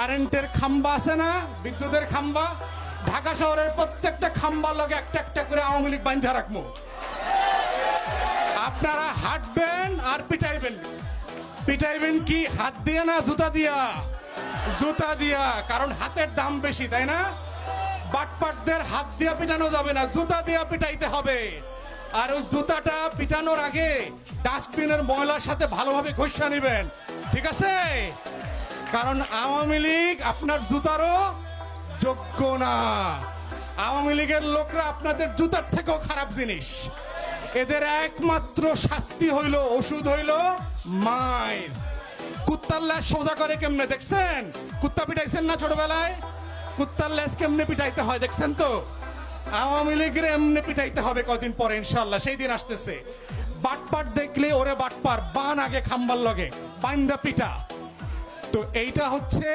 কারেন্টের খাম্বা আছে না, বিদ্যুতের খাম্বা, ঢাকা শহরের প্রত্যেকটা খাম্বা লগে একটা একটা করে আওয়ামী লীগ বান্ধা রাখবো। আপনারা হাঁটবেন আর পিটাইবেন। পিটাইবেন কি হাত দিয়ে না জুতা দিয়া? জুতা দিয়া, কারণ হাতের দাম বেশি, তাই না? বাটপাটদের হাত দিয়া পিটানো যাবে না, জুতা দিয়া পিটাইতে হবে। আর ওই জুতাটা পিটানোর আগে ডাস্টবিনের ময়লার সাথে ভালোভাবে ঘষা নেবেন, ঠিক আছে? কারণ আওয়ামী লীগ আপনার জুতারও যোগ্য না। আওয়ামী লীগের লোকরা আপনাদের জুতার থেকেও খারাপ জিনিস। এদের একমাত্র শাস্তি হইল, ওষুধ হইল মায়ের। কুত্তার ল্যাস সোজা করে কেমনে দেখছেন? কুত্তা পিটাইছেন না ছোটবেলায়? কুত্তার ল্যাস কেমনে পিটাইতে হয় দেখছেন তো? আওয়ামী লীগের এমনি পিটাইতে হবে কদিন পরে ইনশাল্লাহ, সেই দিন আসতেছে। বাটপাট দেখলে ওরে বাটপার বান আগে খাম্বার লগে বাইন্দা পিটা। তো এইটা হচ্ছে